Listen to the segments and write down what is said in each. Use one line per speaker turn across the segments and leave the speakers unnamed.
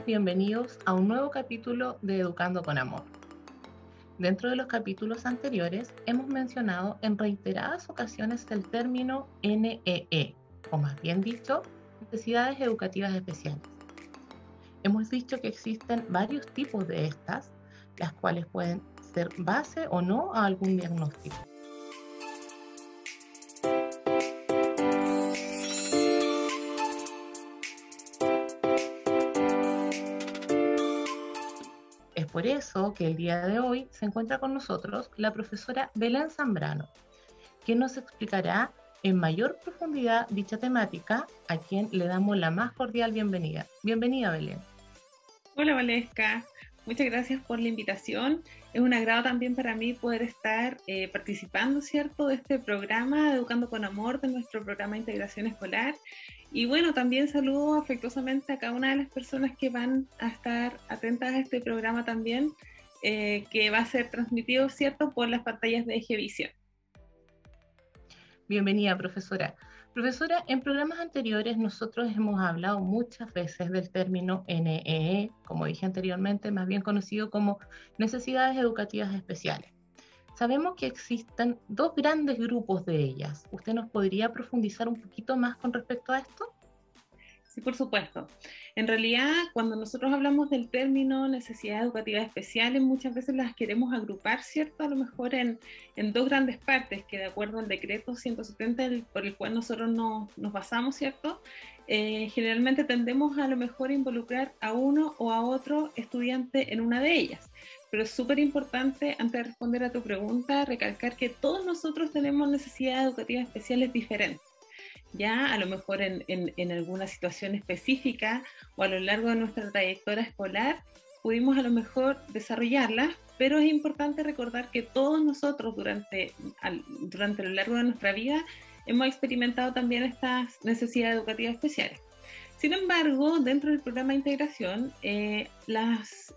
bienvenidos a un nuevo capítulo de Educando con Amor. Dentro de los capítulos anteriores hemos mencionado en reiteradas ocasiones el término NEE, o más bien dicho, necesidades educativas especiales. Hemos dicho que existen varios tipos de estas, las cuales pueden ser base o no a algún diagnóstico. Es por eso que el día de hoy se encuentra con nosotros la profesora Belén Zambrano, quien nos explicará en mayor profundidad dicha temática, a quien le damos la más cordial bienvenida. Bienvenida, Belén.
Hola, Valesca. Muchas gracias por la invitación. Es un agrado también para mí poder estar participando, ¿cierto?, de este programa Educando con Amor, de nuestro programa de integración escolar. Y bueno, también saludo afectuosamente a cada una de las personas que van a estar atentas a este programa también, que va a ser transmitido, ¿cierto?, por las pantallas de Ejevisión.
Bienvenida, profesora. Profesora, en programas anteriores nosotros hemos hablado muchas veces del término NEE, como dije anteriormente, más bien conocido como necesidades educativas especiales. Sabemos que existen dos grandes grupos de ellas. ¿Usted nos podría profundizar un poquito más con respecto a esto?
Sí, por supuesto. En realidad, cuando nosotros hablamos del término necesidades educativas especiales, muchas veces las queremos agrupar, ¿cierto? A lo mejor en dos grandes partes, que de acuerdo al decreto 170 por el cual nosotros nos basamos, ¿cierto? Generalmente tendemos a lo mejor a involucrar a uno o a otro estudiante en una de ellas. Pero es súper importante, antes de responder a tu pregunta, recalcar que todos nosotros tenemos necesidades educativas especiales diferentes. Ya a lo mejor en alguna situación específica o a lo largo de nuestra trayectoria escolar pudimos a lo mejor desarrollarlas, pero es importante recordar que todos nosotros durante lo largo de nuestra vida hemos experimentado también estas necesidades educativas especiales. Sin embargo, dentro del programa de integración, las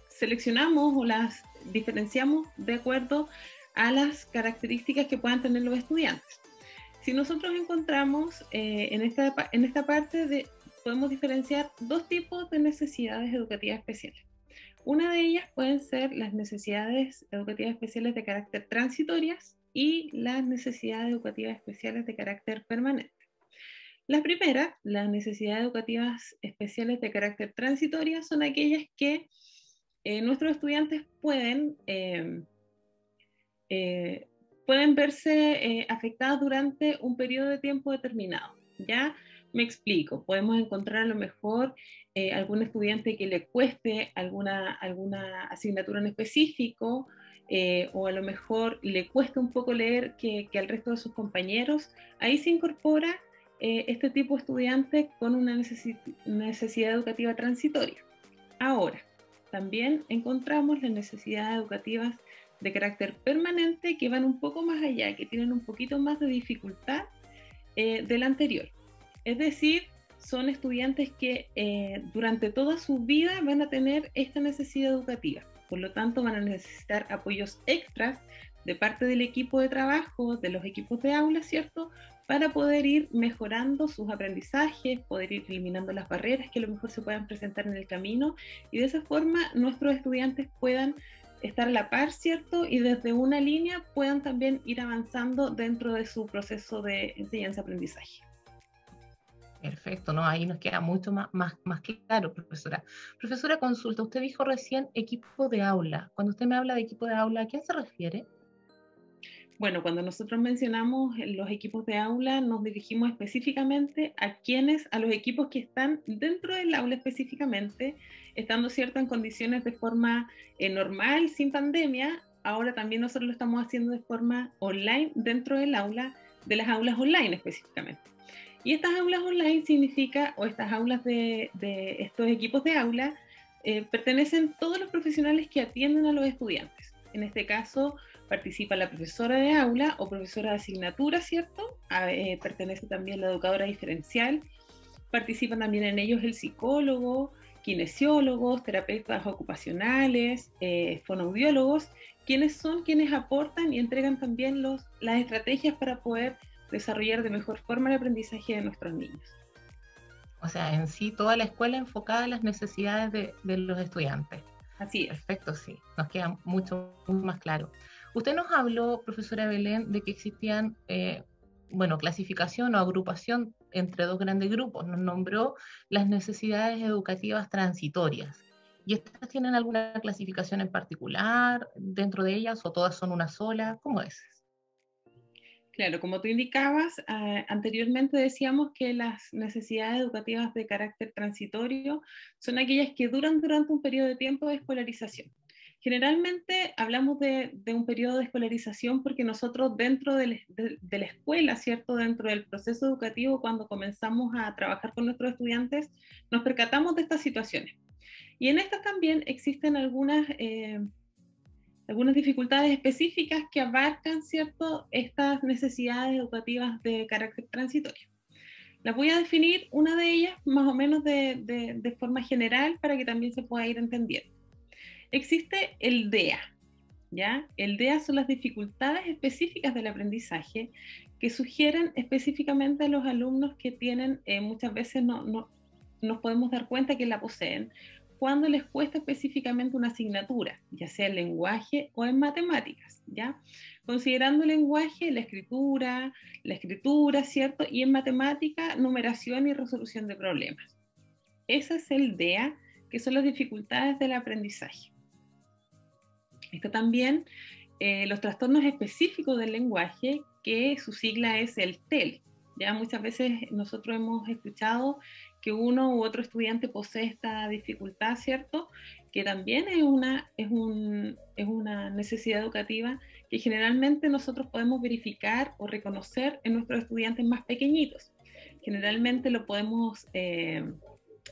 seleccionamos o las diferenciamos de acuerdo a las características que puedan tener los estudiantes. Si nosotros encontramos en esta parte, podemos diferenciar dos tipos de necesidades educativas especiales. Una de ellas pueden ser las necesidades educativas especiales de carácter transitorias y las necesidades educativas especiales de carácter permanente. Las primeras, las necesidades educativas especiales de carácter transitorias, son aquellas que nuestros estudiantes pueden verse afectadas durante un periodo de tiempo determinado. ¿Ya? Me explico. Podemos encontrar a lo mejor algún estudiante que le cueste alguna asignatura en específico, o a lo mejor le cuesta un poco leer que al resto de sus compañeros. Ahí se incorpora este tipo de estudiante con una necesidad educativa transitoria. Ahora, también encontramos las necesidades educativas de carácter permanente que van un poco más allá, que tienen un poquito más de dificultad del anterior. Es decir, son estudiantes que durante toda su vida van a tener esta necesidad educativa. Por lo tanto, van a necesitar apoyos extras de parte del equipo de trabajo, de los equipos de aula, ¿cierto?, para poder ir mejorando sus aprendizajes, poder ir eliminando las barreras que a lo mejor se puedan presentar en el camino, y de esa forma nuestros estudiantes puedan estar a la par, ¿cierto? Y desde una línea puedan también ir avanzando dentro de su proceso de enseñanza-aprendizaje.
Perfecto, ¿no? Ahí nos queda mucho más claro, profesora. Profesora, consulta, usted dijo recién equipo de aula. Cuando usted me habla de equipo de aula, ¿a quién se refiere?
Bueno, cuando nosotros mencionamos los equipos de aula, nos dirigimos específicamente a los equipos que están dentro del aula específicamente, estando cierto en condiciones de forma normal, sin pandemia. Ahora también nosotros lo estamos haciendo de forma online dentro del aula, de las aulas online específicamente. Y estas aulas online significa, o estas aulas de estos equipos de aula, pertenecen todos los profesionales que atienden a los estudiantes. En este caso, participa la profesora de aula o profesora de asignatura, ¿cierto? Pertenece también la educadora diferencial. Participan también en ellos el psicólogo, kinesiólogos, terapeutas ocupacionales, fonoaudiólogos, quienes aportan y entregan también las estrategias para poder desarrollar de mejor forma el aprendizaje de nuestros niños.
O sea, en sí toda la escuela enfocada en las necesidades de los estudiantes.
Así es.
Perfecto, sí, nos queda mucho más claro. Usted nos habló, profesora Belén, de que existían, bueno, clasificación o agrupación entre dos grandes grupos. Nos nombró las necesidades educativas transitorias. ¿Y estas tienen alguna clasificación en particular dentro de ellas o todas son una sola? ¿Cómo es?
Claro, como tú indicabas, anteriormente decíamos que las necesidades educativas de carácter transitorio son aquellas que duran durante un periodo de tiempo de escolarización. Generalmente hablamos de un periodo de escolarización porque nosotros dentro de la escuela, ¿cierto? Dentro del proceso educativo, cuando comenzamos a trabajar con nuestros estudiantes, nos percatamos de estas situaciones. Y en estas también existen algunas dificultades específicas que abarcan, ¿cierto?, estas necesidades educativas de carácter transitorio. Las voy a definir una de ellas más o menos de forma general para que también se pueda ir entendiendo. Existe el DEA, ¿ya? El DEA son las dificultades específicas del aprendizaje que sugieren específicamente a los alumnos que tienen, muchas veces no nos podemos dar cuenta que la poseen, cuando les cuesta específicamente una asignatura, ya sea en lenguaje o en matemáticas, ¿ya? Considerando el lenguaje, la escritura, ¿cierto? Y en matemática, numeración y resolución de problemas. Ese es el DEA, que son las dificultades del aprendizaje. Está también los trastornos específicos del lenguaje, que su sigla es el TEL. Ya muchas veces nosotros hemos escuchado que uno u otro estudiante posee esta dificultad, ¿cierto? Que también es una necesidad educativa que generalmente nosotros podemos verificar o reconocer en nuestros estudiantes más pequeñitos. Generalmente lo podemos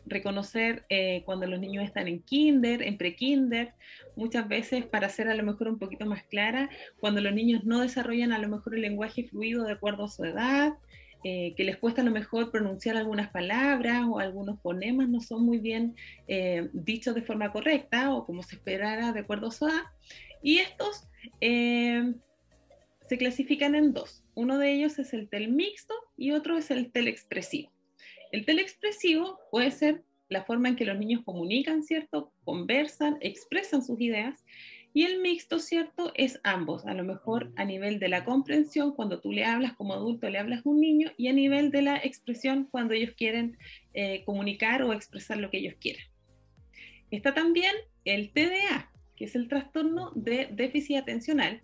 reconocer cuando los niños están en kinder, en pre-kinder, muchas veces, para ser a lo mejor un poquito más clara, cuando los niños no desarrollan a lo mejor el lenguaje fluido de acuerdo a su edad, que les cuesta a lo mejor pronunciar algunas palabras o algunos fonemas no son muy bien dichos de forma correcta o como se esperara de acuerdo a su edad. Y estos se clasifican en dos. Uno de ellos es el TEL mixto y otro es el TEL expresivo. El TEL expresivo puede ser la forma en que los niños comunican, ¿cierto? Conversan, expresan sus ideas. Y el mixto, ¿cierto? Es ambos. A lo mejor a nivel de la comprensión, cuando tú le hablas como adulto, le hablas a un niño, y a nivel de la expresión, cuando ellos quieren comunicar o expresar lo que ellos quieren. Está también el TDA, que es el trastorno de déficit atencional.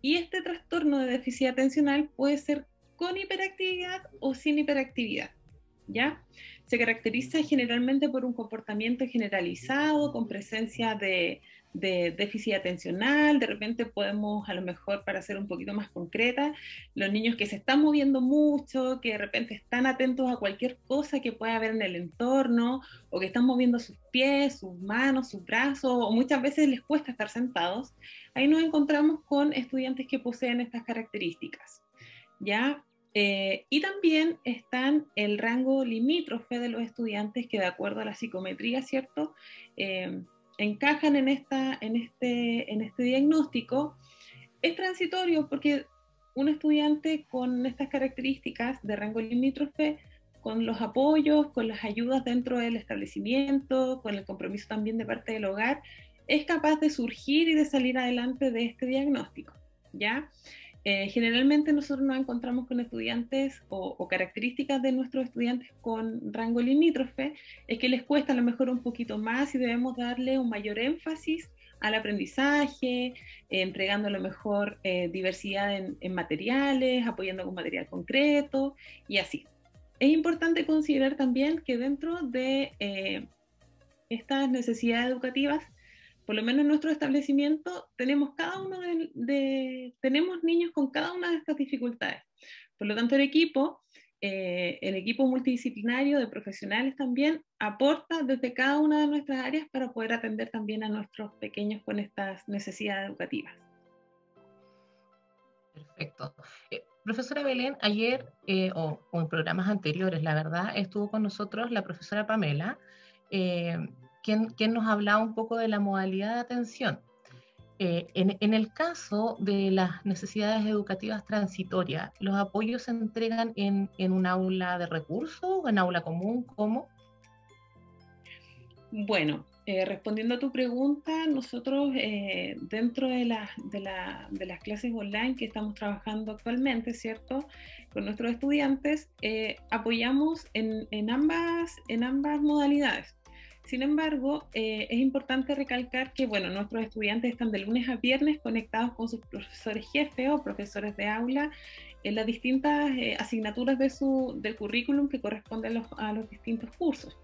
Y este trastorno de déficit atencional puede ser con hiperactividad o sin hiperactividad. ¿Ya? Se caracteriza generalmente por un comportamiento generalizado, con presencia de déficit atencional. De repente podemos, a lo mejor, para ser un poquito más concreta, los niños que se están moviendo mucho, que de repente están atentos a cualquier cosa que pueda haber en el entorno, o que están moviendo sus pies, sus manos, sus brazos, o muchas veces les cuesta estar sentados. Ahí nos encontramos con estudiantes que poseen estas características, ¿ya? Y también están el rango limítrofe de los estudiantes que, de acuerdo a la psicometría, ¿cierto? Encajan en este diagnóstico. Es transitorio porque un estudiante con estas características de rango limítrofe, con los apoyos, con las ayudas dentro del establecimiento, con el compromiso también de parte del hogar, es capaz de surgir y de salir adelante de este diagnóstico, ¿ya? Generalmente nosotros nos encontramos con estudiantes o características de nuestros estudiantes con rango limítrofe, es que les cuesta a lo mejor un poquito más y debemos darle un mayor énfasis al aprendizaje, entregando a lo mejor diversidad en materiales, apoyando con material concreto y así. Es importante considerar también que dentro de estas necesidades educativas, por lo menos en nuestro establecimiento, tenemos tenemos niños con cada una de estas dificultades. Por lo tanto, el equipo multidisciplinario de profesionales también aporta desde cada una de nuestras áreas para poder atender también a nuestros pequeños con estas necesidades educativas.
Perfecto. Profesora Belén, ayer o en programas anteriores, la verdad, estuvo con nosotros la profesora Pamela, quien nos hablaba un poco de la modalidad de atención. En el caso de las necesidades educativas transitorias, ¿los apoyos se entregan en un aula de recursos o en aula común? ¿Cómo?
Bueno, respondiendo a tu pregunta, nosotros dentro de las clases online que estamos trabajando actualmente, ¿cierto? Con nuestros estudiantes, apoyamos en ambas modalidades. Sin embargo, es importante recalcar que, bueno, nuestros estudiantes están de lunes a viernes conectados con sus profesores jefes o profesores de aula en las distintas asignaturas del currículum que corresponden a los distintos cursos.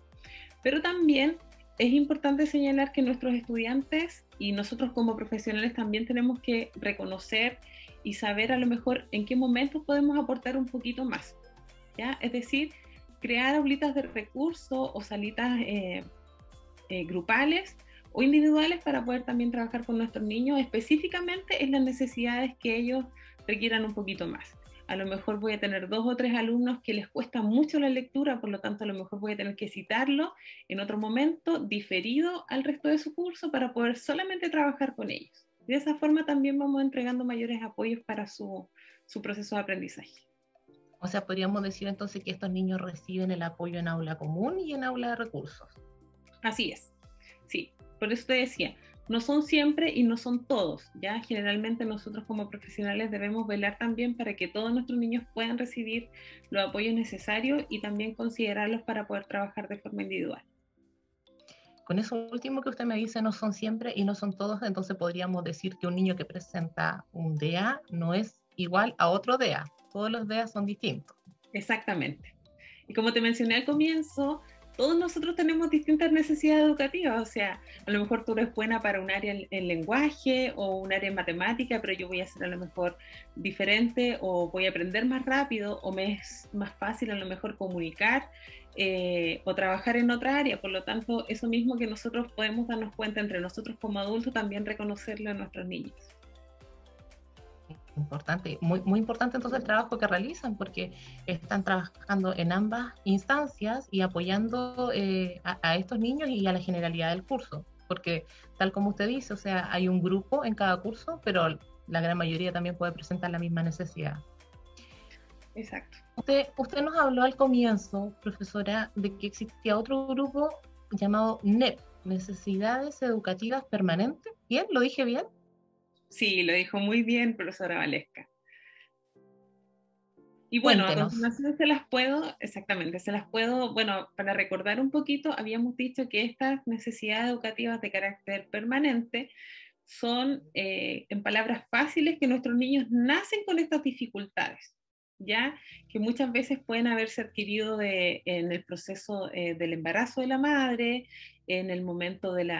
Pero también es importante señalar que nuestros estudiantes y nosotros como profesionales también tenemos que reconocer y saber a lo mejor en qué momentos podemos aportar un poquito más, ¿ya? Es decir, crear aulitas de recursos o salitas grupales o individuales para poder también trabajar con nuestros niños específicamente en las necesidades que ellos requieran un poquito más. A lo mejor voy a tener 2 o 3 alumnos que les cuesta mucho la lectura, por lo tanto a lo mejor voy a tener que citarlo en otro momento, diferido al resto de su curso, para poder solamente trabajar con ellos. De esa forma también vamos entregando mayores apoyos para su proceso de aprendizaje.
O sea, podríamos decir entonces que estos niños reciben el apoyo en aula común y en aula de recursos.
Así es, sí. Por eso te decía, no son siempre y no son todos, ¿ya? Generalmente nosotros como profesionales debemos velar también para que todos nuestros niños puedan recibir los apoyos necesarios y también considerarlos para poder trabajar de forma individual.
Con eso último que usted me dice, no son siempre y no son todos, entonces podríamos decir que un niño que presenta un DEA no es igual a otro DEA. Todos los DEA son distintos.
Exactamente. Y como te mencioné al comienzo, todos nosotros tenemos distintas necesidades educativas, o sea, a lo mejor tú eres buena para un área en lenguaje o un área en matemática, pero yo voy a ser a lo mejor diferente o voy a aprender más rápido o me es más fácil a lo mejor comunicar o trabajar en otra área. Por lo tanto, eso mismo que nosotros podemos darnos cuenta entre nosotros como adultos, también reconocerlo en nuestros niños.
Importante, muy, muy importante entonces el trabajo que realizan porque están trabajando en ambas instancias y apoyando a estos niños y a la generalidad del curso, porque tal como usted dice, o sea, hay un grupo en cada curso, pero la gran mayoría también puede presentar la misma necesidad.
Exacto.
Usted nos habló al comienzo, profesora, de que existía otro grupo llamado NEP, Necesidades Educativas Permanentes. ¿Bien? ¿Lo dije bien?
Sí, lo dijo muy bien, profesora Valesca. Y bueno, a
Cuéntenos.
continuación exactamente, se las puedo, bueno, para recordar un poquito, habíamos dicho que estas necesidades educativas de carácter permanente son, en palabras fáciles, que nuestros niños nacen con estas dificultades, ¿ya? Que muchas veces pueden haberse adquirido en el proceso del embarazo de la madre, en el momento del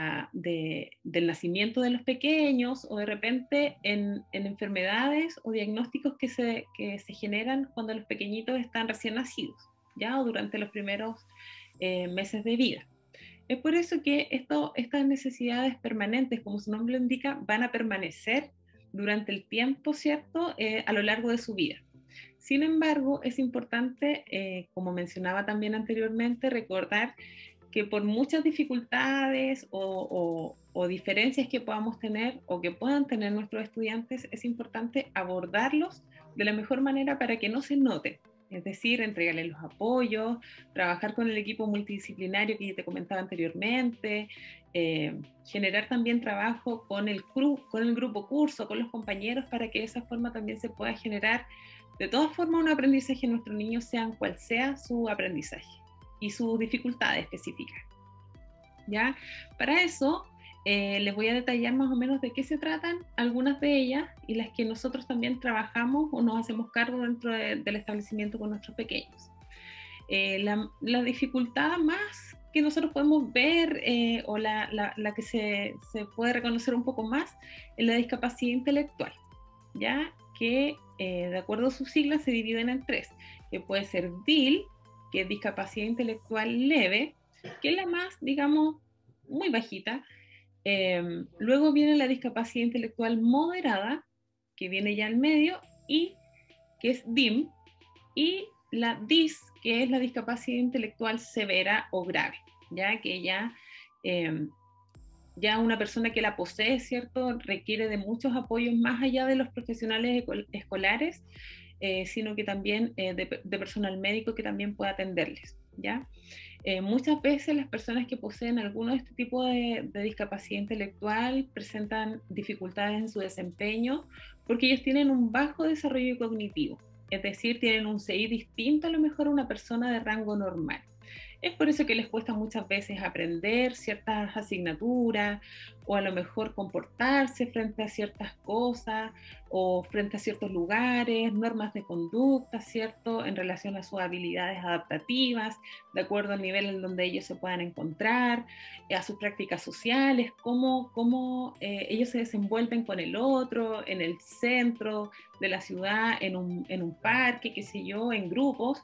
nacimiento de los pequeños o de repente en enfermedades o diagnósticos que se generan cuando los pequeñitos están recién nacidos, ¿ya? O durante los primeros meses de vida. Es por eso que estas necesidades permanentes, como su nombre lo indica, van a permanecer durante el tiempo, ¿cierto? A lo largo de su vida. Sin embargo, es importante, como mencionaba también anteriormente, recordar que por muchas dificultades o diferencias que podamos tener o que puedan tener nuestros estudiantes, es importante abordarlos de la mejor manera para que no se noten. Es decir, entregarles los apoyos, trabajar con el equipo multidisciplinario que te comentaba anteriormente, generar también trabajo con el grupo curso, con los compañeros, para que de esa forma también se pueda generar de todas formas un aprendizaje en nuestros niños, sean cual sea su aprendizaje y sus dificultades específicas. ¿Ya? Para eso les voy a detallar más o menos de qué se tratan algunas de ellas y las que nosotros también trabajamos o nos hacemos cargo dentro del establecimiento con nuestros pequeños. La dificultad más que nosotros podemos ver o la que se puede reconocer un poco más es la discapacidad intelectual, ¿ya? Que de acuerdo a sus siglas se dividen en tres, que puede ser DIL, que es discapacidad intelectual leve, que es la más, digamos, muy bajita. Luego viene la discapacidad intelectual moderada, que viene ya al medio, y que es DIM, y la DIS, que es la discapacidad intelectual severa o grave, ya que ya Ya una persona que la posee, ¿cierto?, requiere de muchos apoyos más allá de los profesionales escolares, sino que también de personal médico que también pueda atenderles, ¿ya? Muchas veces las personas que poseen alguno de este tipo de discapacidad intelectual presentan dificultades en su desempeño porque ellos tienen un bajo desarrollo cognitivo, es decir, tienen un CI distinto a lo mejor a una persona de rango normal. Es por eso que les cuesta muchas veces aprender ciertas asignaturas o a lo mejor comportarse frente a ciertas cosas o frente a ciertos lugares, normas de conducta, ¿cierto? En relación a sus habilidades adaptativas, de acuerdo al nivel en donde ellos se puedan encontrar, a sus prácticas sociales, cómo ellos se desenvuelven con el otro, en el centro de la ciudad, en un parque, qué sé yo, en grupos,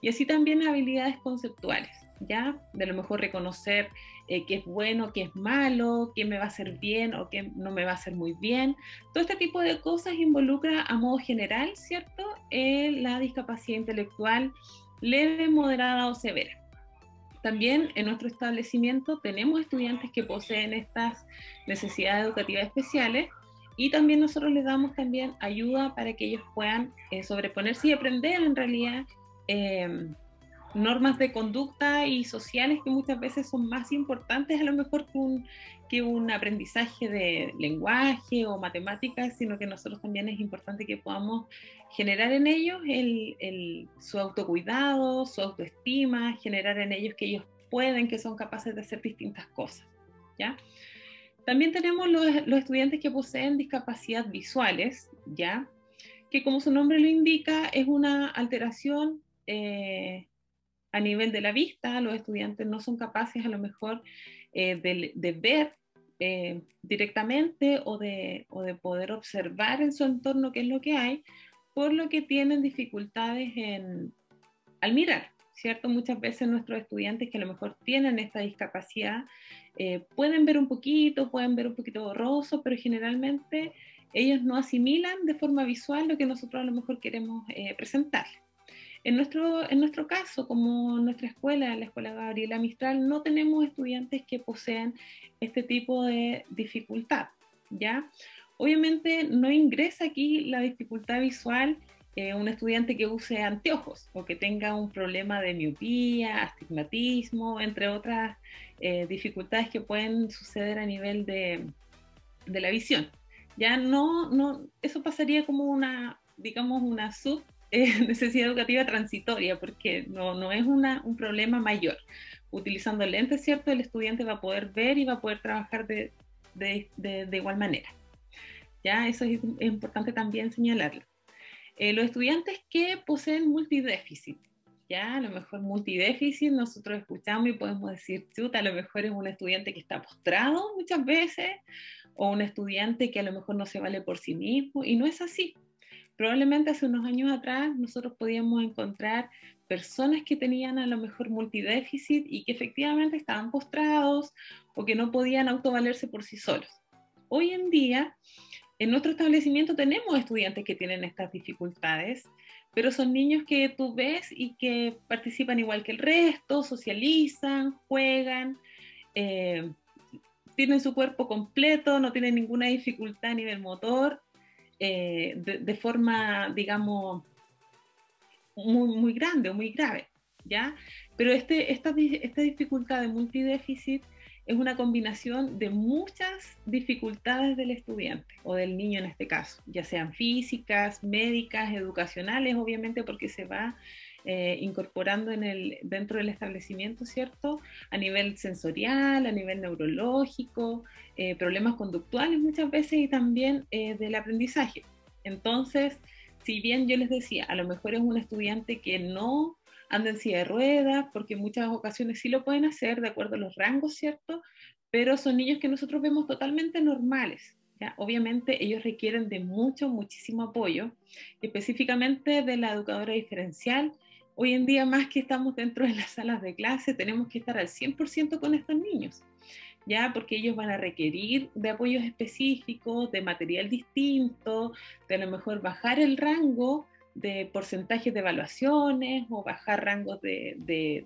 y así también habilidades conceptuales, ¿ya? De lo mejor reconocer qué es bueno, qué es malo, qué me va a hacer bien o qué no me va a hacer muy bien. Todo este tipo de cosas involucra a modo general, ¿cierto?, la discapacidad intelectual leve, moderada o severa. También en nuestro establecimiento tenemos estudiantes que poseen estas necesidades educativas especiales y también nosotros les damos también ayuda para que ellos puedan sobreponerse y aprender en realidad normas de conducta y sociales que muchas veces son más importantes a lo mejor que un aprendizaje de lenguaje o matemáticas, sino que nosotros también es importante que podamos generar en ellos su autocuidado, su autoestima, generar en ellos que ellos pueden, que son capaces de hacer distintas cosas, ¿ya? También tenemos los estudiantes que poseen discapacidad visuales, ¿ya?, que como su nombre lo indica, es una alteración a nivel de la vista. Los estudiantes no son capaces a lo mejor de ver directamente o de poder observar en su entorno qué es lo que hay, por lo que tienen dificultades al mirar, ¿cierto? Muchas veces nuestros estudiantes que a lo mejor tienen esta discapacidad pueden ver un poquito borroso, pero generalmente ellos no asimilan de forma visual lo que nosotros a lo mejor queremos presentar. En nuestro caso, como nuestra escuela, la Escuela Gabriela Mistral, no tenemos estudiantes que posean este tipo de dificultad, ¿ya? Obviamente no ingresa aquí la dificultad visual un estudiante que use anteojos o que tenga un problema de miopía, astigmatismo, entre otras dificultades que pueden suceder a nivel de la visión. Ya no, eso pasaría como digamos, una necesidad educativa transitoria, porque no es un problema mayor. Utilizando lentes, ¿cierto?, el estudiante va a poder ver y va a poder trabajar de igual manera. ¿Ya? Eso es importante también señalarlo. Los estudiantes que poseen multidéficit, ¿ya? A lo mejor multidéficit, nosotros escuchamos y podemos decir, chuta, a lo mejor es un estudiante que está postrado muchas veces, o un estudiante que a lo mejor no se vale por sí mismo, y no es así. Probablemente hace unos años atrás nosotros podíamos encontrar personas que tenían a lo mejor multidéficit y que efectivamente estaban postrados o que no podían autovalerse por sí solos. Hoy en día, en nuestro establecimiento tenemos estudiantes que tienen estas dificultades, pero son niños que tú ves y que participan igual que el resto, socializan, juegan, tienen su cuerpo completo, no tienen ninguna dificultad a nivel motor, de forma, digamos, muy grande o muy grave, ¿ya? Pero esta dificultad de multidéficit es una combinación de muchas dificultades del estudiante o del niño en este caso, ya sean físicas, médicas, educacionales, obviamente porque se va incorporando dentro del establecimiento, ¿cierto? A nivel sensorial, a nivel neurológico, problemas conductuales muchas veces y también del aprendizaje. Entonces, si bien yo les decía, a lo mejor es un estudiante que no anda en silla de ruedas, porque en muchas ocasiones sí lo pueden hacer de acuerdo a los rangos, ¿cierto? Pero son niños que nosotros vemos totalmente normales, ¿ya? Obviamente ellos requieren de muchísimo apoyo, específicamente de la educadora diferencial. Hoy en día, más que estamos dentro de las salas de clase, tenemos que estar al 100% con estos niños, ¿ya? Porque ellos van a requerir de apoyos específicos, de material distinto, de a lo mejor bajar el rango de porcentajes de evaluaciones o bajar rangos de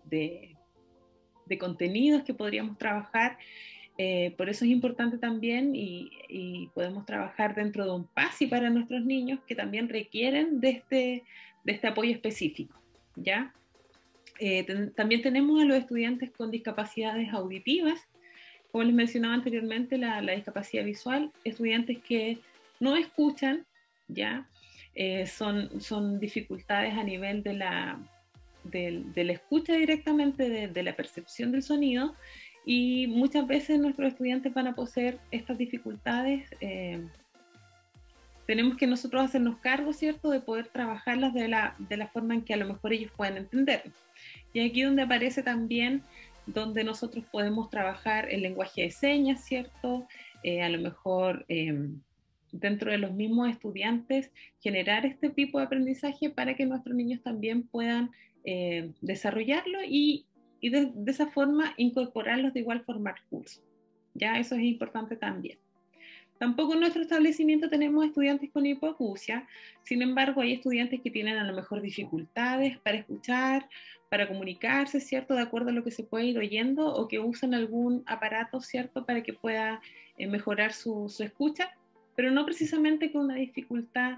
contenidos que podríamos trabajar Por eso es importante también y podemos trabajar dentro de un PASI para nuestros niños que también requieren de este apoyo específico, ¿ya? También tenemos a los estudiantes con discapacidades auditivas, como les mencionaba anteriormente, la discapacidad visual, estudiantes que no escuchan, ¿ya? Son dificultades a nivel de la escucha directamente, de la percepción del sonido, y muchas veces nuestros estudiantes van a poseer estas dificultades. Tenemos que nosotros hacernos cargo, ¿cierto?, de poder trabajarlas de la forma en que a lo mejor ellos puedan entenderlo. Y aquí donde aparece también, donde nosotros podemos trabajar el lenguaje de señas, ¿cierto? A lo mejor dentro de los mismos estudiantes, generar este tipo de aprendizaje para que nuestros niños también puedan desarrollarlo y de esa forma incorporarlos de igual forma al curso. Ya eso es importante también. Tampoco en nuestro establecimiento tenemos estudiantes con hipoacusia, sin embargo hay estudiantes que tienen a lo mejor dificultades para escuchar, para comunicarse, ¿cierto? De acuerdo a lo que se puede ir oyendo, o que usan algún aparato, ¿cierto? Para que pueda mejorar su escucha, pero no precisamente con una dificultad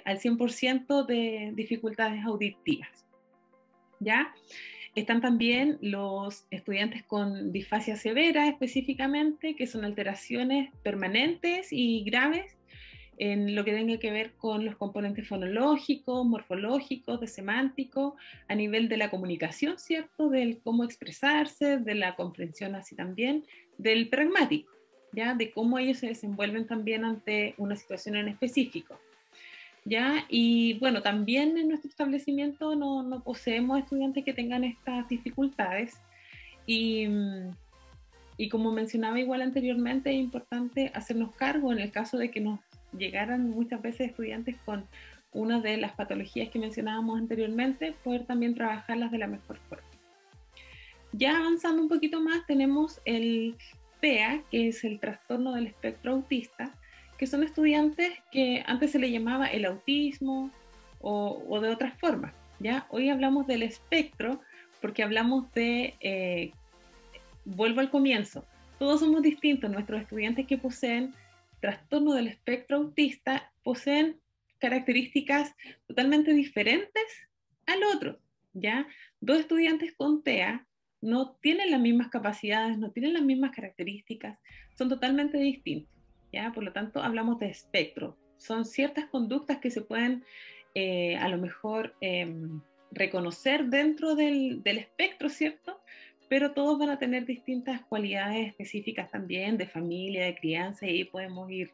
al 100% de dificultades auditivas, ¿ya? Están también los estudiantes con disfasia severa específicamente, que son alteraciones permanentes y graves en lo que tenga que ver con los componentes fonológicos, morfológicos, de semántico, a nivel de la comunicación, ¿cierto? Del cómo expresarse, de la comprensión así también, del pragmático, ¿ya? De cómo ellos se desenvuelven también ante una situación en específico. ¿Ya? Y bueno, también en nuestro establecimiento no poseemos estudiantes que tengan estas dificultades y como mencionaba igual anteriormente, es importante hacernos cargo en el caso de que nos llegaran muchas veces estudiantes con una de las patologías que mencionábamos anteriormente, poder también trabajarlas de la mejor forma. Ya avanzando un poquito más, tenemos el TEA, que es el trastorno del espectro autista, que son estudiantes que antes se le llamaba el autismo o de otras formas, ¿ya? Hoy hablamos del espectro porque hablamos de, vuelvo al comienzo, todos somos distintos. Nuestros estudiantes que poseen trastorno del espectro autista poseen características totalmente diferentes al otro, ¿ya? Dos estudiantes con TEA no tienen las mismas capacidades, no tienen las mismas características, son totalmente distintos. ¿Ya? Por lo tanto, hablamos de espectro. Son ciertas conductas que se pueden a lo mejor reconocer dentro del espectro, ¿cierto? Pero todos van a tener distintas cualidades específicas también de familia, de crianza, y ahí podemos ir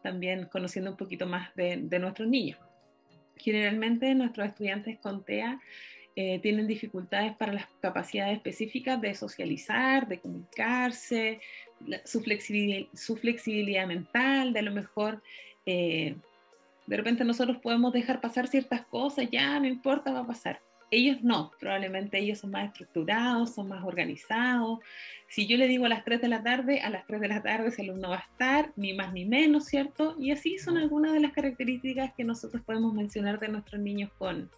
también conociendo un poquito más de nuestros niños. Generalmente nuestros estudiantes con TEA tienen dificultades para las capacidades específicas de socializar, de comunicarse, su flexibilidad mental, de a lo mejor de repente nosotros podemos dejar pasar ciertas cosas, ya no importa, va a pasar. Ellos no, probablemente ellos son más estructurados, son más organizados. Si yo le digo a las 3 de la tarde, a las 3 de la tarde ese alumno va a estar, ni más ni menos, ¿cierto? Y así son algunas de las características que nosotros podemos mencionar de nuestros niños con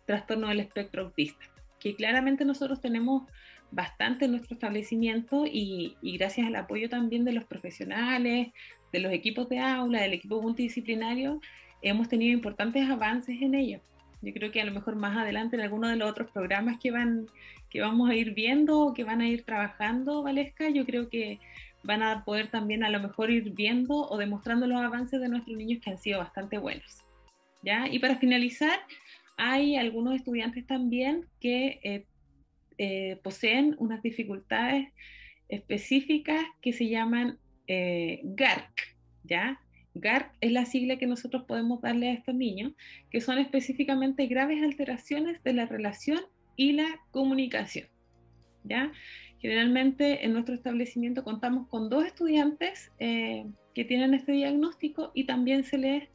trastorno del espectro autista, que claramente nosotros tenemos bastante en nuestro establecimiento y gracias al apoyo también de los profesionales, de los equipos de aula, del equipo multidisciplinario, hemos tenido importantes avances en ello. Yo creo que a lo mejor más adelante en alguno de los otros programas que vamos a ir viendo, que van a ir trabajando, Valesca, yo creo que van a poder también a lo mejor ir viendo o demostrando los avances de nuestros niños que han sido bastante buenos. ¿Ya? Y para finalizar, hay algunos estudiantes también que poseen unas dificultades específicas que se llaman GARC, ¿ya? GARC es la sigla que nosotros podemos darle a estos niños, que son específicamente graves alteraciones de la relación y la comunicación, ¿ya? Generalmente en nuestro establecimiento contamos con 2 estudiantes que tienen este diagnóstico y también se les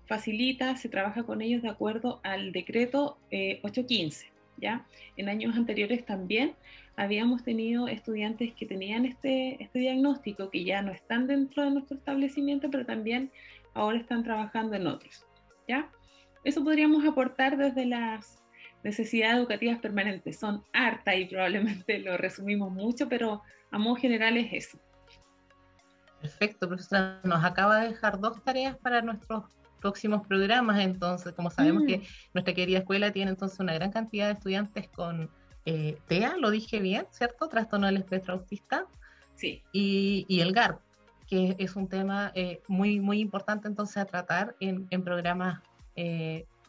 facilita, se trabaja con ellos de acuerdo al decreto 815, ¿ya? En años anteriores también habíamos tenido estudiantes que tenían este diagnóstico, que ya no están dentro de nuestro establecimiento, pero también ahora están trabajando en otros, ¿ya? Eso podríamos aportar desde las necesidades educativas permanentes. Son hartas y probablemente lo resumimos mucho, pero a modo general es eso.
Perfecto, profesora. Nos acaba de dejar 2 tareas para nuestros próximos programas. Entonces, como sabemos que nuestra querida escuela tiene entonces una gran cantidad de estudiantes con TEA, lo dije bien, ¿cierto? Trastorno del espectro autista.
Sí.
Y el GARP, que es un tema muy, muy importante entonces a tratar en programas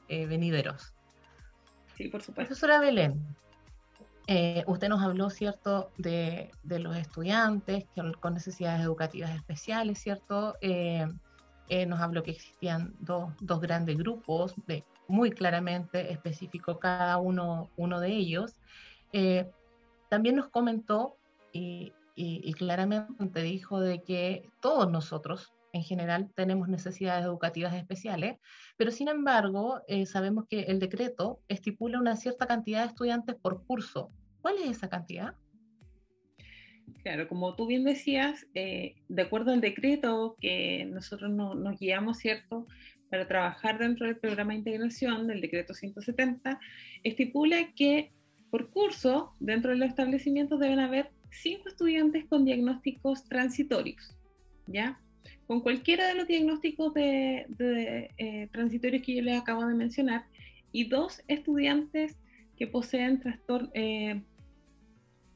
venideros.
Sí, por supuesto.
Profesora Belén, usted nos habló, ¿cierto?, de los estudiantes con necesidades educativas especiales, ¿cierto? Nos habló que existían dos grandes grupos, muy claramente específico cada uno de ellos. También nos comentó y claramente dijo de que todos nosotros, en general, tenemos necesidades educativas especiales, pero sin embargo, sabemos que el decreto estipula una cierta cantidad de estudiantes por curso. ¿Cuál es esa cantidad?
Claro, como tú bien decías, de acuerdo al decreto que nosotros nos guiamos, ¿cierto?, para trabajar dentro del programa de integración del decreto 170, estipula que por curso, dentro de los establecimientos deben haber 5 estudiantes con diagnósticos transitorios, ¿ya? Con cualquiera de los diagnósticos transitorios que yo les acabo de mencionar, y 2 estudiantes que poseen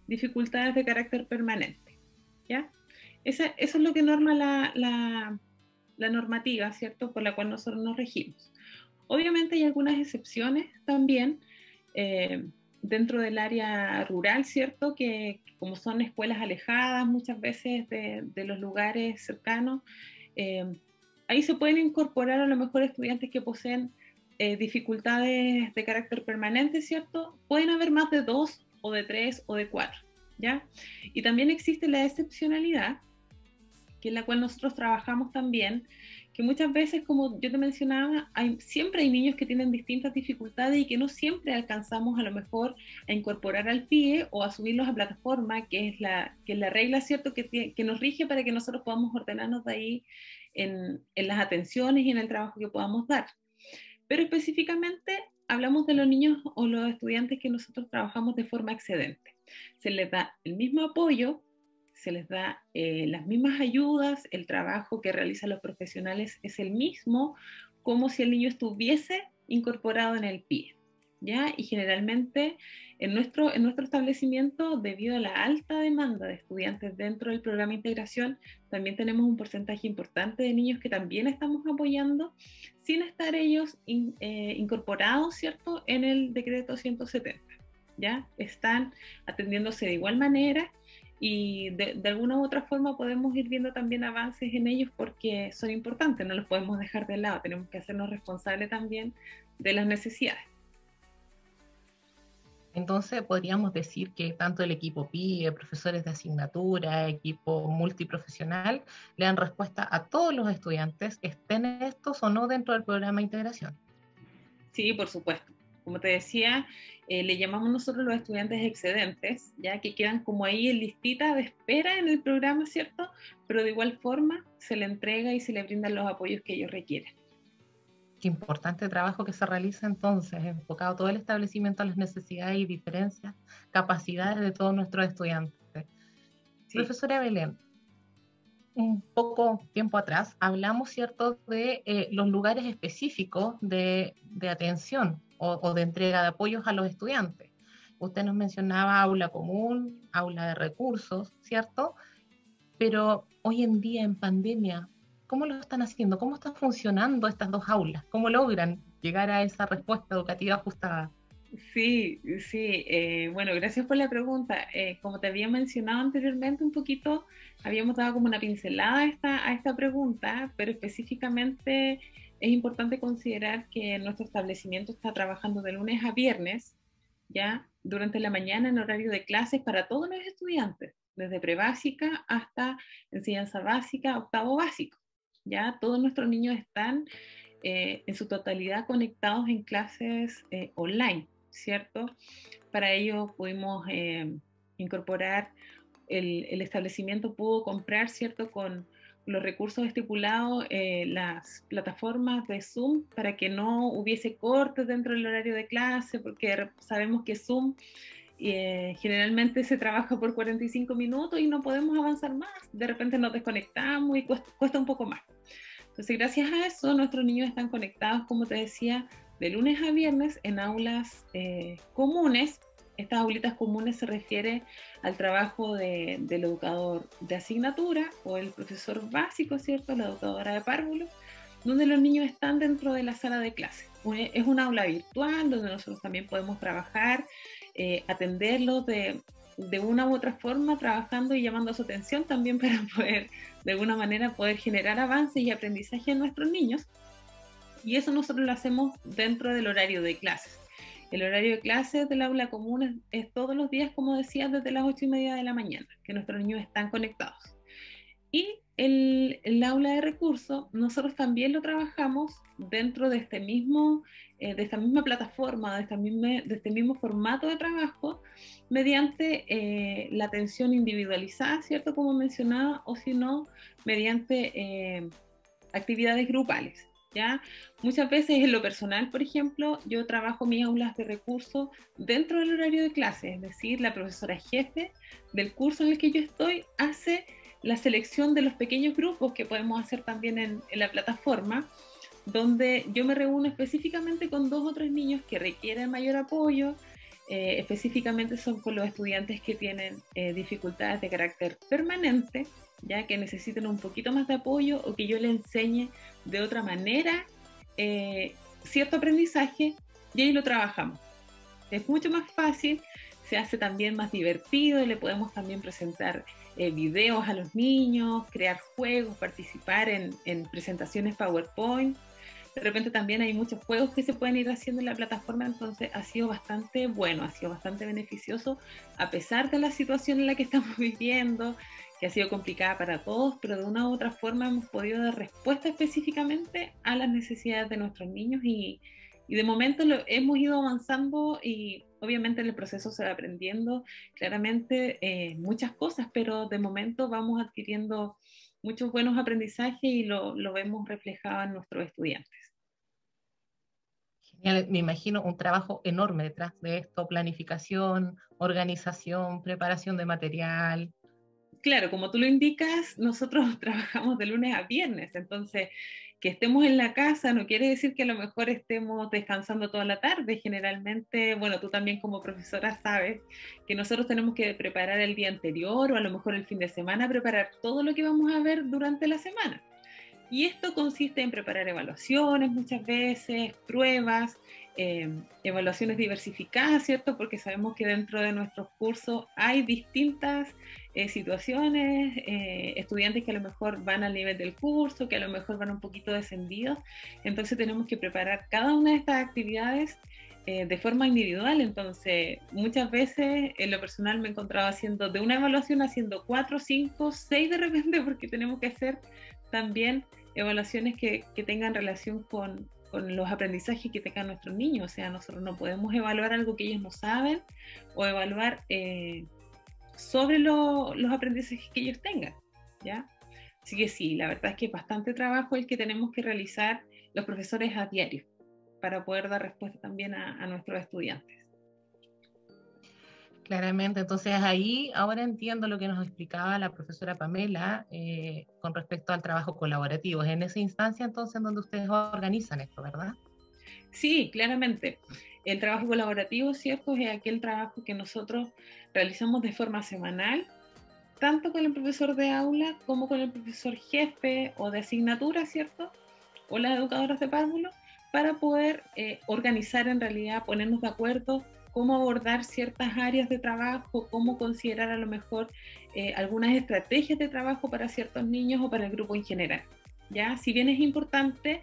dificultades de carácter permanente, ¿ya? Eso es lo que norma la normativa, ¿cierto?, por la cual nosotros nos regimos. Obviamente hay algunas excepciones también dentro del área rural, ¿cierto?, que como son escuelas alejadas muchas veces de los lugares cercanos, ahí se pueden incorporar a lo mejor estudiantes que poseen dificultades de carácter permanente, ¿cierto? Pueden haber más de 2 o de 3 o de 4, ¿ya? Y también existe la excepcionalidad, que es la cual nosotros trabajamos también, que muchas veces, como yo te mencionaba, siempre hay niños que tienen distintas dificultades y que no siempre alcanzamos a lo mejor a incorporar al PIE o a subirlos a plataforma, que es la regla, ¿cierto?, que nos rige para que nosotros podamos ordenarnos de ahí en las atenciones y en el trabajo que podamos dar. Pero específicamente hablamos de los niños o los estudiantes que nosotros trabajamos de forma excedente. Se les da el mismo apoyo, se les da las mismas ayudas, el trabajo que realizan los profesionales es el mismo, como si el niño estuviese incorporado en el PIE, ¿ya? Y generalmente en nuestro establecimiento, debido a la alta demanda de estudiantes dentro del programa de integración, también tenemos un porcentaje importante de niños que también estamos apoyando sin estar ellos incorporados, ¿cierto?, en el decreto 170, ¿ya? Están atendiéndose de igual manera y de alguna u otra forma podemos ir viendo también avances en ellos porque son importantes, no los podemos dejar de lado, tenemos que hacernos responsables también de las necesidades.
Entonces, podríamos decir que tanto el equipo PIE, profesores de asignatura, equipo multiprofesional, le dan respuesta a todos los estudiantes, estén estos o no dentro del programa de integración.
Sí, por supuesto. Como te decía, le llamamos nosotros los estudiantes excedentes, ya que quedan como ahí en listita de espera en el programa, ¿cierto? Pero de igual forma se le entrega y se le brindan los apoyos que ellos requieren.
Qué importante trabajo que se realiza entonces, enfocado todo el establecimiento a las necesidades y diferencias, capacidades de todos nuestros estudiantes. Sí. Profesora Belén, un poco tiempo atrás hablamos, ¿cierto?, de los lugares específicos de atención o de entrega de apoyos a los estudiantes. Usted nos mencionaba aula común, aula de recursos, ¿cierto? Pero hoy en día en pandemia, ¿cómo lo están haciendo? ¿Cómo están funcionando estas 2 aulas? ¿Cómo logran llegar a esa respuesta educativa ajustada?
Sí, sí. Bueno, gracias por la pregunta. Como te había mencionado anteriormente un poquito, habíamos dado como una pincelada a esta pregunta, pero específicamente es importante considerar que nuestro establecimiento está trabajando de lunes a viernes, ya durante la mañana en horario de clases para todos los estudiantes, desde prebásica hasta enseñanza básica, octavo básico. Ya todos nuestros niños están en su totalidad conectados en clases online, ¿cierto? Para ello pudimos incorporar, el establecimiento pudo comprar, ¿cierto?, con los recursos estipulados, las plataformas de Zoom para que no hubiese cortes dentro del horario de clase, porque sabemos que Zoom Generalmente se trabaja por 45 minutos y no podemos avanzar más. De repente nos desconectamos y cuesta un poco más. Entonces, gracias a eso, nuestros niños están conectados, como te decía, de lunes a viernes en aulas comunes. Estas aulitas comunes se refiere al trabajo del educador de asignatura o el profesor básico, ¿cierto? La educadora de párvulos, donde los niños están dentro de la sala de clase. Es un aula virtual donde nosotros también podemos trabajar, atenderlos de una u otra forma, trabajando y llamando su atención también para poder, de alguna manera, poder generar avance y aprendizaje en nuestros niños. Y eso nosotros lo hacemos dentro del horario de clases. El horario de clases del aula común es todos los días, como decía, desde las 8:30 de la mañana, que nuestros niños están conectados. Y el aula de recursos, nosotros también lo trabajamos dentro de esta misma plataforma, de este mismo formato de trabajo, mediante la atención individualizada, ¿cierto? Como mencionaba, o si no, mediante actividades grupales. ¿Ya? Muchas veces en lo personal, por ejemplo, yo trabajo mis aulas de recursos dentro del horario de clase, es decir, la profesora jefe del curso en el que yo estoy hace la selección de los pequeños grupos que podemos hacer también en la plataforma, donde yo me reúno específicamente con 2 o 3 niños que requieren mayor apoyo, específicamente son con los estudiantes que tienen dificultades de carácter permanente, ya que necesiten un poquito más de apoyo o que yo les enseñe de otra manera cierto aprendizaje, y ahí lo trabajamos. Es mucho más fácil, se hace también más divertido, y le podemos también presentar videos a los niños, crear juegos, participar en presentaciones PowerPoint. De repente también hay muchos juegos que se pueden ir haciendo en la plataforma, entonces ha sido bastante bueno, ha sido bastante beneficioso, a pesar de la situación en la que estamos viviendo, que ha sido complicada para todos, pero de una u otra forma hemos podido dar respuesta específicamente a las necesidades de nuestros niños, y de momento hemos ido avanzando, y obviamente en el proceso se va aprendiendo claramente muchas cosas, pero de momento vamos adquiriendo muchos buenos aprendizajes y lo vemos reflejado en nuestros estudiantes.
Genial, me imagino un trabajo enorme detrás de esto: planificación, organización, preparación de material.
Claro, como tú lo indicas, nosotros trabajamos de lunes a viernes, entonces que estemos en la casa no quiere decir que a lo mejor estemos descansando toda la tarde. Generalmente, bueno, tú también como profesora sabes que nosotros tenemos que preparar el día anterior o a lo mejor el fin de semana, preparar todo lo que vamos a ver durante la semana. Y esto consiste en preparar evaluaciones muchas veces, pruebas, evaluaciones diversificadas, ¿cierto? Porque sabemos que dentro de nuestros cursos hay distintas situaciones, estudiantes que a lo mejor van al nivel del curso, que a lo mejor van un poquito descendidos, entonces tenemos que preparar cada una de estas actividades de forma individual. Entonces muchas veces en lo personal me he encontrado haciendo de una evaluación, haciendo 4, 5, 6 de repente, porque tenemos que hacer también evaluaciones que tengan relación con los aprendizajes que tengan nuestros niños. O sea, nosotros no podemos evaluar algo que ellos no saben o evaluar sobre los aprendizajes que ellos tengan, ¿ya? Así que sí, la verdad es que es bastante trabajo el que tenemos que realizar los profesores a diario para poder dar respuesta también a nuestros estudiantes.
Claramente, entonces ahí ahora entiendo lo que nos explicaba la profesora Pamela con respecto al trabajo colaborativo. Es en esa instancia entonces en donde ustedes organizan esto, ¿verdad?
Sí, claramente. El trabajo colaborativo, ¿cierto? Es aquel trabajo que nosotros realizamos de forma semanal, tanto con el profesor de aula como con el profesor jefe o de asignatura, ¿cierto? O las educadoras de párvulo, para poder organizar, en realidad, ponernos de acuerdo cómo abordar ciertas áreas de trabajo, cómo considerar a lo mejor algunas estrategias de trabajo para ciertos niños o para el grupo en general. ¿Ya? Si bien es importante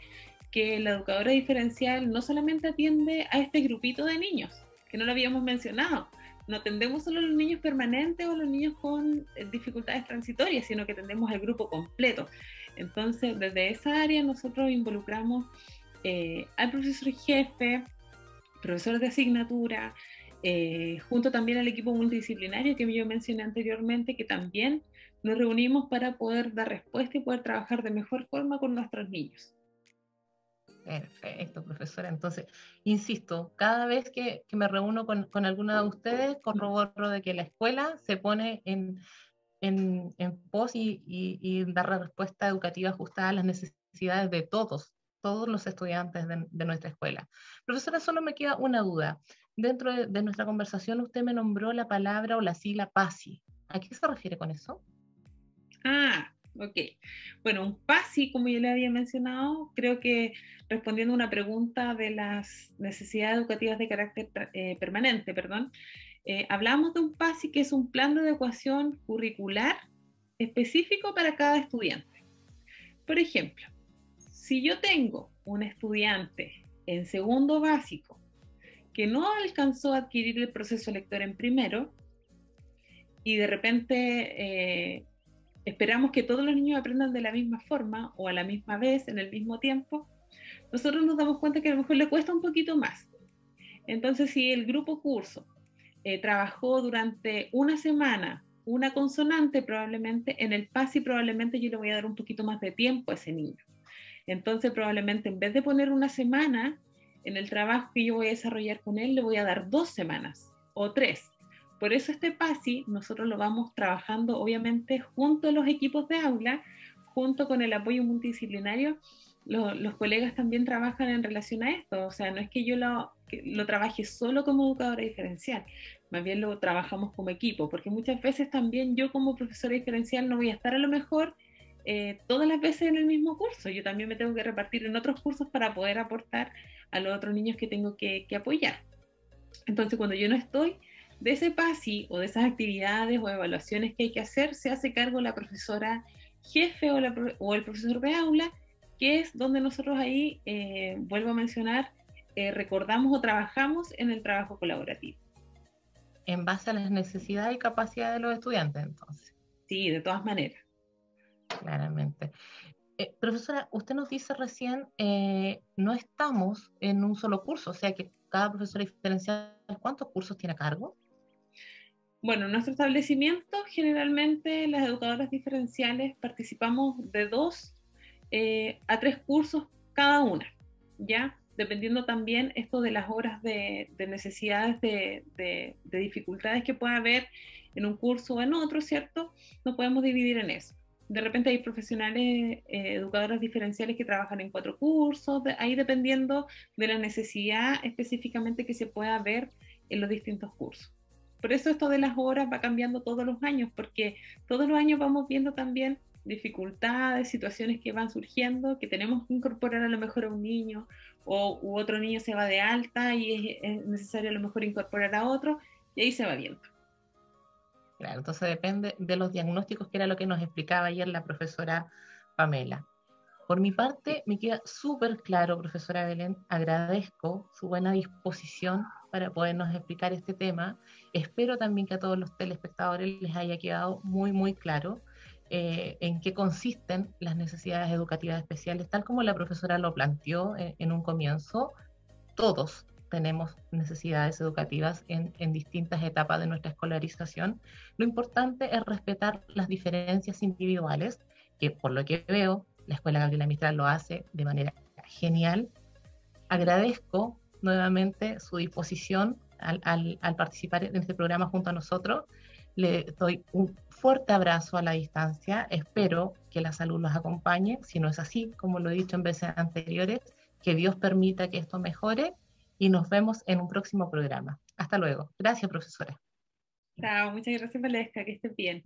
que la educadora diferencial no solamente atiende a este grupito de niños, que no lo habíamos mencionado, no atendemos solo a los niños permanentes o a los niños con dificultades transitorias, sino que atendemos al grupo completo. Entonces, desde esa área nosotros involucramos al profesor jefe, profesores de asignatura, junto también al equipo multidisciplinario que yo mencioné anteriormente, que también nos reunimos para poder dar respuesta y poder trabajar de mejor forma con nuestros niños.
Perfecto, profesora. Entonces, insisto, cada vez que me reúno con alguna de ustedes, corroboro de que la escuela se pone en pos y dar la respuesta educativa ajustada a las necesidades de todos los estudiantes de nuestra escuela. Profesora, solo me queda una duda. Dentro de nuestra conversación usted me nombró la palabra o la sigla PASI. ¿A qué se refiere con eso?
Ah, ok. Bueno, un PASI, como yo le había mencionado, creo que respondiendo a una pregunta de las necesidades educativas de carácter permanente, perdón, hablamos de un PASI que es un plan de adecuación curricular específico para cada estudiante. Por ejemplo, si yo tengo un estudiante en segundo básico que no alcanzó a adquirir el proceso lector en primero y de repente esperamos que todos los niños aprendan de la misma forma o a la misma vez, en el mismo tiempo, nosotros nos damos cuenta que a lo mejor le cuesta un poquito más. Entonces, si el grupo curso trabajó durante una semana una consonante, probablemente en el PASI probablemente yo le voy a dar un poquito más de tiempo a ese niño. Entonces, probablemente en vez de poner una semana en el trabajo que yo voy a desarrollar con él, le voy a dar 2 semanas o 3. Por eso este PASI nosotros lo vamos trabajando obviamente junto a los equipos de aula, junto con el apoyo multidisciplinario. Los colegas también trabajan en relación a esto, o sea, no es que yo lo trabaje solo como educadora diferencial, más bien lo trabajamos como equipo, porque muchas veces también yo como profesora diferencial no voy a estar a lo mejor todas las veces en el mismo curso, yo también me tengo que repartir en otros cursos para poder aportar a los otros niños que tengo que apoyar. Entonces, cuando yo no estoy, de ese PASI o de esas actividades o evaluaciones que hay que hacer, se hace cargo la profesora jefe o el profesor de aula, que es donde nosotros ahí, vuelvo a mencionar, recordamos o trabajamos en el trabajo colaborativo.
En base a las necesidades y capacidades de los estudiantes, entonces.
Sí, de todas maneras.
Claramente. Profesora, usted nos dice recién, no estamos en un solo curso, o sea que cada profesor diferencial, ¿cuántos cursos tiene a cargo?
Bueno, en nuestro establecimiento, generalmente las educadoras diferenciales participamos de 2 a 3 cursos cada una, ¿ya? Dependiendo también esto de las horas de necesidades de dificultades que pueda haber en un curso o en otro, ¿cierto? Nos podemos dividir en eso. De repente hay profesionales, educadoras diferenciales que trabajan en 4 cursos, ahí dependiendo de la necesidad específicamente que se pueda ver en los distintos cursos. Por eso esto de las horas va cambiando todos los años, porque todos los años vamos viendo también dificultades, situaciones que van surgiendo, que tenemos que incorporar a lo mejor a un niño u otro niño se va de alta y es necesario a lo mejor incorporar a otro, y ahí se va viendo.
Claro, entonces depende de los diagnósticos, que era lo que nos explicaba ayer la profesora Pamela. Por mi parte, me queda súper claro, profesora Belén, agradezco su buena disposición para podernos explicar este tema. Espero también que a todos los telespectadores les haya quedado muy, muy claro en qué consisten las necesidades educativas especiales, tal como la profesora lo planteó en un comienzo. Todos tenemos necesidades educativas en distintas etapas de nuestra escolarización. Lo importante es respetar las diferencias individuales, que por lo que veo, la Escuela Gabriela Mistral lo hace de manera genial. Agradezco nuevamente su disposición al participar en este programa junto a nosotros. Le doy un fuerte abrazo a la distancia. Espero que la salud los acompañe. Si no es así, como lo he dicho en veces anteriores, que Dios permita que esto mejore y nos vemos en un próximo programa. Hasta luego. Gracias, profesora.
Chao, muchas gracias, Valesca, que estés bien.